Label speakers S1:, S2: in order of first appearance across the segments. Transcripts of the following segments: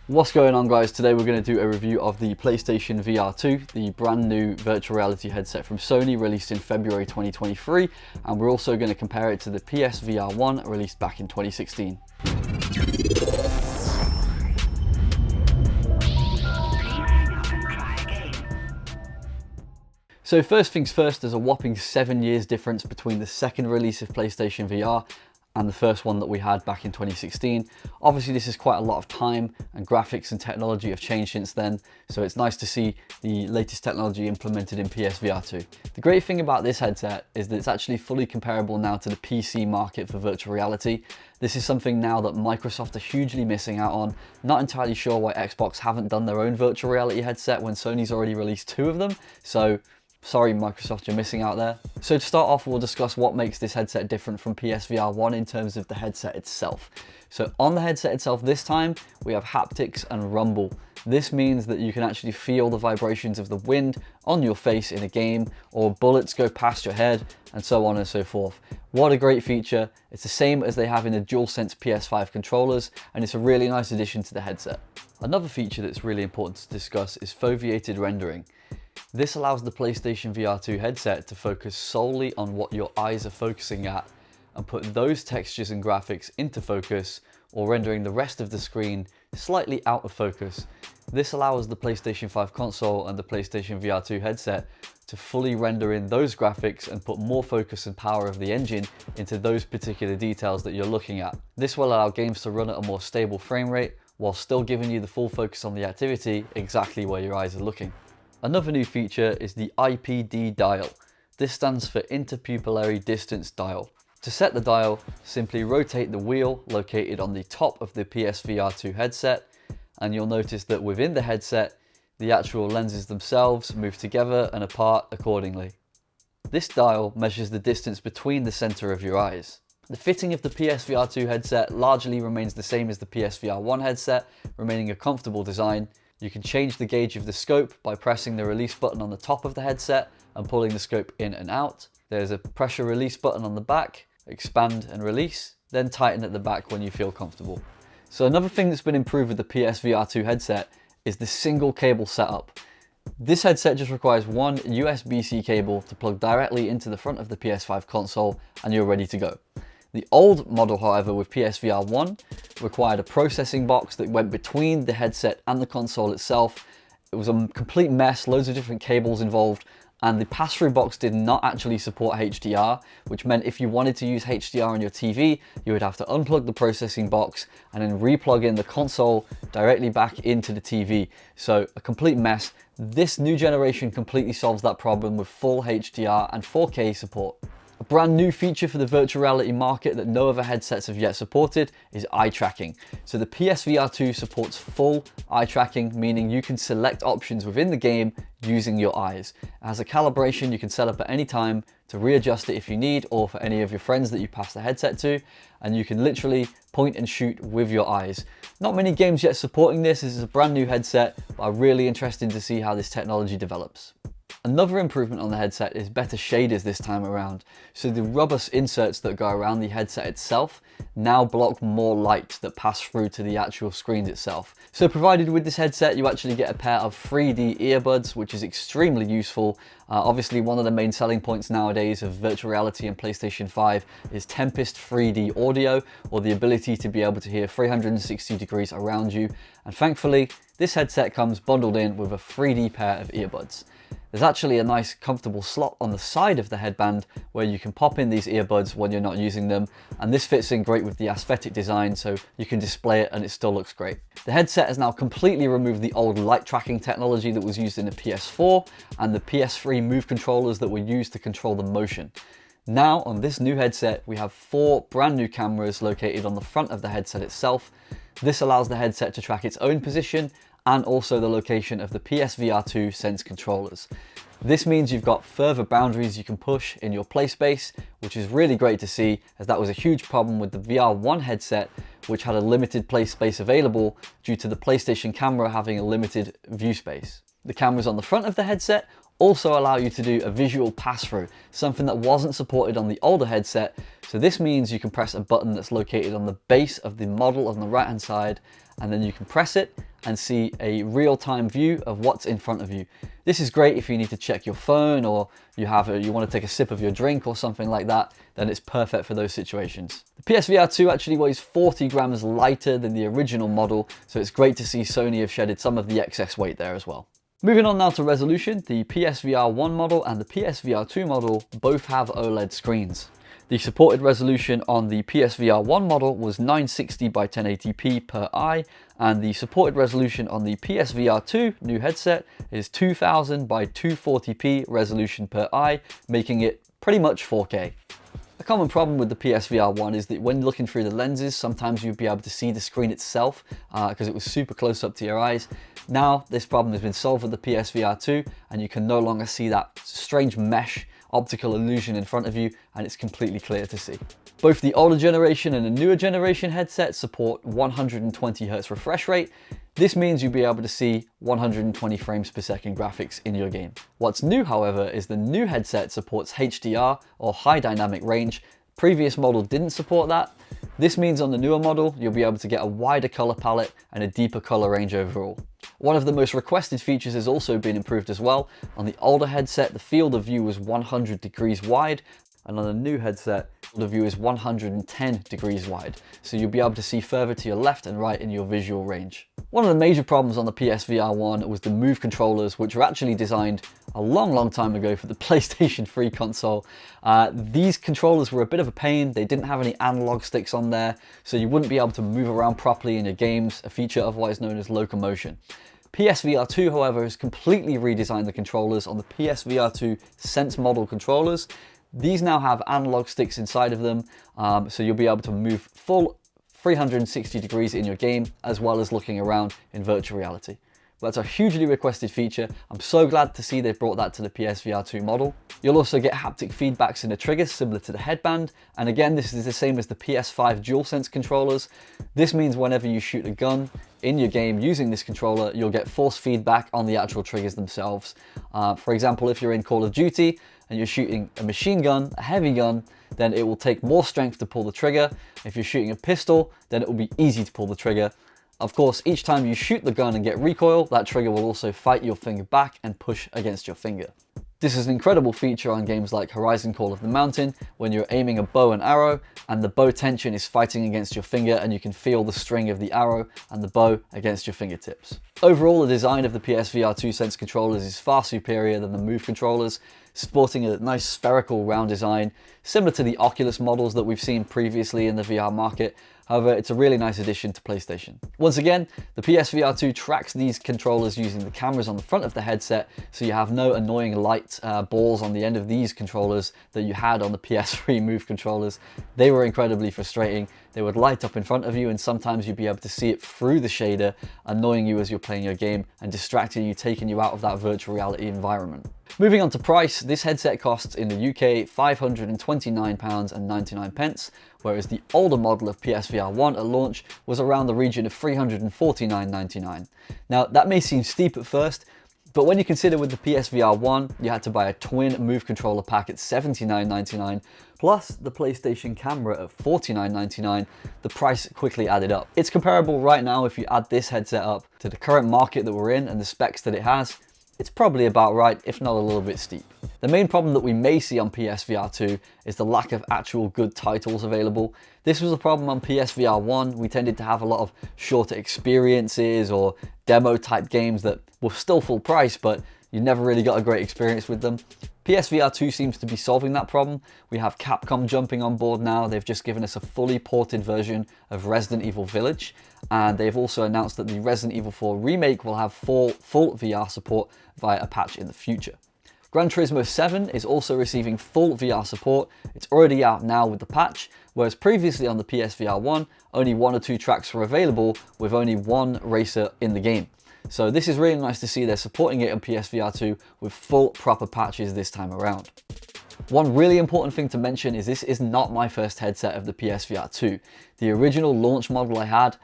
S1: What's going on, guys? Today we're going to do a review of the PlayStation VR2, the brand new virtual reality headset from Sony, released in February 2023, and we're also going to compare it to the PSVR1 released back in 2016. So first things first, there's a whopping 7 years difference between the second release of PlayStation VR and the first one that we had back in 2016. Obviously this is quite a lot of time, and graphics and technology have changed since then, so it's nice to see the latest technology implemented in PSVR2. The great thing about this headset is that it's actually fully comparable now to the PC market for virtual reality. This is something now that Microsoft are hugely missing out on. Not entirely sure why Xbox haven't done their own virtual reality headset when Sony's already released 2 of them, so sorry Microsoft, you're missing out there. So to start off, we'll discuss what makes this headset different from PSVR1 in terms of the headset itself. So on the headset itself this time, we have haptics and rumble. This means that you can actually feel the vibrations of the wind on your face in a game, or bullets go past your head, and so on and so forth. What a great feature. It's the same as they have in the DualSense PS5 controllers, and it's a really nice addition to the headset. Another feature that's really important to discuss is foveated rendering. This allows the PlayStation VR2 headset to focus solely on what your eyes are focusing at and put those textures and graphics into focus, or rendering the rest of the screen slightly out of focus. This allows the PlayStation 5 console and the PlayStation VR2 headset to fully render in those graphics and put more focus and power of the engine into those particular details that you're looking at. This will allow games to run at a more stable frame rate while still giving you the full focus on the activity exactly where your eyes are looking. Another new feature is the IPD dial. This stands for interpupillary distance dial. To set the dial, simply rotate the wheel located on the top of the PSVR2 headset, and you'll notice that within the headset, the actual lenses themselves move together and apart accordingly. This dial measures the distance between the center of your eyes. The fitting of the PSVR2 headset largely remains the same as the PSVR1 headset, remaining a comfortable design. You can change the gauge of the scope by pressing the release button on the top of the headset and pulling the scope in and out. There's a pressure release button on the back, expand and release, then tighten at the back when you feel comfortable. So another thing that's been improved with the PSVR2 headset is the single cable setup. This headset just requires one USB-C cable to plug directly into the front of the PS5 console and you're ready to go. The old model, however, with PSVR1 required a processing box that went between the headset and the console itself. It was a complete mess, loads of different cables involved, and the pass-through box did not actually support HDR, which meant if you wanted to use HDR on your TV, you would have to unplug the processing box and then re-plug in the console directly back into the TV. So a complete mess. This new generation completely solves that problem with full HDR and 4K support. A brand new feature for the virtual reality market that no other headsets have yet supported is eye tracking. So the PSVR2 supports full eye tracking, meaning you can select options within the game using your eyes. It has a calibration you can set up at any time to readjust it if you need, or for any of your friends that you pass the headset to, and you can literally point and shoot with your eyes. Not many games yet supporting this. This is a brand new headset, but I'm really interested to see how this technology develops. Another improvement on the headset is better shaders this time around. So the rubber inserts that go around the headset itself now block more light that pass through to the actual screen itself. So provided with this headset, you actually get a pair of 3D earbuds, which is extremely useful. Obviously, one of the main selling points nowadays of virtual reality and PlayStation 5 is Tempest 3D audio, or the ability to be able to hear 360 degrees around you. And thankfully, this headset comes bundled in with a 3D pair of earbuds. There's actually a nice comfortable slot on the side of the headband where you can pop in these earbuds when you're not using them, and this fits in great with the aesthetic design, so you can display it and it still looks great. The headset has now completely removed the old light tracking technology that was used in the PS4 and the PS3 move controllers that were used to control the motion. Now on this new headset, we have 4 brand new cameras located on the front of the headset itself. This allows the headset to track its own position and also the location of the PSVR2 Sense controllers. This means you've got further boundaries you can push in your play space, which is really great to see, as that was a huge problem with the VR1 headset, which had a limited play space available due to the PlayStation camera having a limited view space. The cameras on the front of the headset also allow you to do a visual pass-through, something that wasn't supported on the older headset. So this means you can press a button that's located on the base of the model on the right hand side, and then you can press it and see a real-time view of what's in front of you. This is great if you need to check your phone, or you want to take a sip of your drink or something like that, then it's perfect for those situations. The PSVR2 actually weighs 40 grams lighter than the original model, so it's great to see Sony have shedded some of the excess weight there as well. Moving on now to resolution, the PSVR1 model and the PSVR2 model both have OLED screens. The supported resolution on the PSVR1 model was 960 by 1080p per eye, and the supported resolution on the PSVR2 new headset is 2000 by 240p resolution per eye, making it pretty much 4K. A common problem with the PSVR1 is that when looking through the lenses, sometimes you'd be able to see the screen itself because it was super close up to your eyes. Now this problem has been solved with the PSVR2, and you can no longer see that strange mesh optical illusion in front of you, and it's completely clear to see. Both the older generation and the newer generation headsets support 120 Hz refresh rate. This means you'll be able to see 120 frames per second graphics in your game. What's new, however, is the new headset supports HDR, or high dynamic range. Previous model didn't support that. This means on the newer model, you'll be able to get a wider color palette and a deeper color range overall. One of the most requested features has also been improved as well. On the older headset, the field of view was 100 degrees wide, and on the new headset, the view is 110 degrees wide, so you'll be able to see further to your left and right in your visual range. One of the major problems on the PSVR1 was the Move controllers, which were actually designed a long time ago for the PlayStation 3 console. These controllers were a bit of a pain. They didn't have any analog sticks on there, so you wouldn't be able to move around properly in your games, a feature otherwise known as Locomotion. PSVR2, however, has completely redesigned the controllers on the PSVR2 Sense model controllers. These now have analog sticks inside of them, so you'll be able to move full 360 degrees in your game, as well as looking around in virtual reality. That's a hugely requested feature. I'm so glad to see they've brought that to the PSVR2 model. You'll also get haptic feedbacks in the triggers similar to the headband. And again, this is the same as the PS5 DualSense controllers. This means whenever you shoot a gun in your game using this controller, you'll get force feedback on the actual triggers themselves. For example, if you're in Call of Duty and you're shooting a machine gun, a heavy gun, then it will take more strength to pull the trigger. If you're shooting a pistol, then it will be easy to pull the trigger. Of course, each time you shoot the gun and get recoil, that trigger will also fight your finger back and push against your finger. This is an incredible feature on games like Horizon Call of the Mountain, when you're aiming a bow and arrow, and the bow tension is fighting against your finger, and you can feel the string of the arrow and the bow against your fingertips. Overall, the design of the PSVR2 Sense controllers is far superior than the Move controllers, sporting a nice spherical round design, similar to the Oculus models that we've seen previously in the VR market. However, it's a really nice addition to PlayStation. Once again, the PSVR2 tracks these controllers using the cameras on the front of the headset, so you have no annoying light balls on the end of these controllers that you had on the PS3 Move controllers. They were incredibly frustrating. They would light up in front of you, and sometimes you'd be able to see it through the shader, annoying you as you're playing your game and distracting you, taking you out of that virtual reality environment. Moving on to price, this headset costs in the UK £529.99, whereas the older model of PSVR1 at launch was around the region of £349.99. Now that may seem steep at first, but when you consider with the PSVR1, you had to buy a twin Move controller pack at $79.99, plus the PlayStation camera at $49.99, the price quickly added up. It's comparable right now if you add this headset up to the current market that we're in and the specs that it has. It's probably about right, if not a little bit steep. The main problem that we may see on PSVR2 is the lack of actual good titles available. This was a problem on PSVR1. We tended to have a lot of shorter experiences or demo type games that were still full price, but you never really got a great experience with them. PSVR2 seems to be solving that problem. We have Capcom jumping on board now. They've just given us a fully ported version of Resident Evil Village, and they've also announced that the Resident Evil 4 remake will have full VR support via a patch in the future. Gran Turismo 7 is also receiving full VR support. It's already out now with the patch, whereas previously on the PSVR1, only 1 or 2 tracks were available with only 1 racer in the game. So this is really nice to see they're supporting it on PSVR2 with full proper patches this time around. One really important thing to mention is this is not my first headset of the PSVR2. The original launch model I had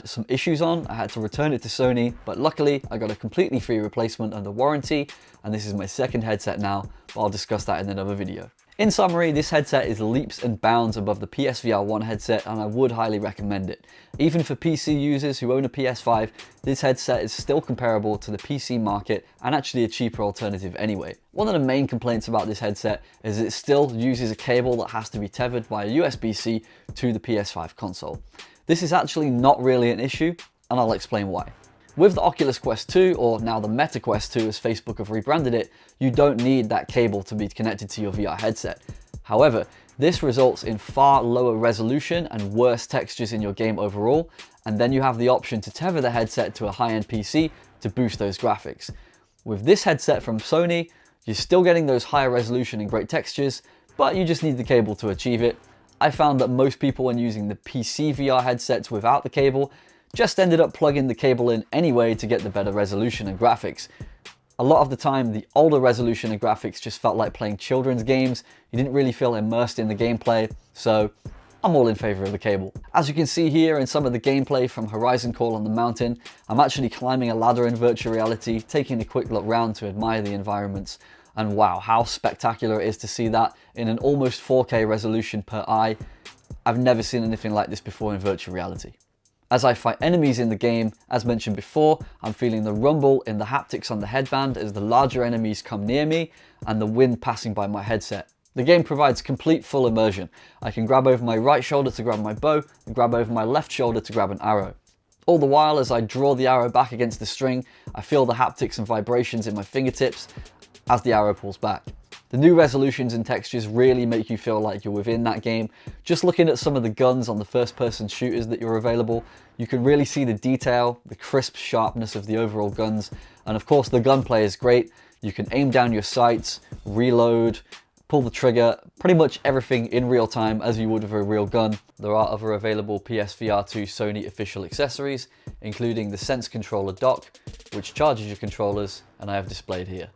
S1: some issues on. I had to return it to Sony, but luckily I got a completely free replacement under warranty, and this is my second headset now, but I'll discuss that in another video. In summary, this headset is leaps and bounds above the PSVR1 headset, and I would highly recommend it. Even for PC users who own a PS5, this headset is still comparable to the PC market and actually a cheaper alternative anyway. One of the main complaints about this headset is it still uses a cable that has to be tethered by a USB-C to the PS5 console. This is actually not really an issue, and I'll explain why. With the Oculus Quest 2, or now the Meta Quest 2 as Facebook have rebranded it, you don't need that cable to be connected to your VR headset. However, this results in far lower resolution and worse textures in your game overall, and then you have the option to tether the headset to a high-end PC to boost those graphics. With this headset from Sony, you're still getting those higher resolution and great textures, but you just need the cable to achieve it. I found that most people, when using the PC VR headsets without the cable, just ended up plugging the cable in anyway to get the better resolution and graphics. A lot of the time, the older resolution and graphics just felt like playing children's games. You didn't really feel immersed in the gameplay, so I'm all in favor of the cable. As you can see here in some of the gameplay from Horizon Call on the Mountain, I'm actually climbing a ladder in virtual reality, taking a quick look round to admire the environments. And wow, how spectacular it is to see that in an almost 4K resolution per eye. I've never seen anything like this before in virtual reality. As I fight enemies in the game, as mentioned before, I'm feeling the rumble in the haptics on the headband as the larger enemies come near me and the wind passing by my headset. The game provides complete full immersion. I can grab over my right shoulder to grab my bow and grab over my left shoulder to grab an arrow. All the while, as I draw the arrow back against the string, I feel the haptics and vibrations in my fingertips as the arrow pulls back. The new resolutions and textures really make you feel like you're within that game. Just looking at some of the guns on the first-person shooters that are available, you can really see the detail, the crisp sharpness of the overall guns, and of course the gunplay is great. You can aim down your sights, reload, pull the trigger, pretty much everything in real time as you would with a real gun. There are other available PSVR2 Sony official accessories, including the Sense controller dock, which charges your controllers, and I have displayed here.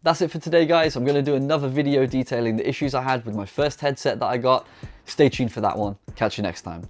S1: That's it for today, guys. I'm going to do another video detailing the issues I had with my first headset that I got. Stay tuned for that one. Catch you next time.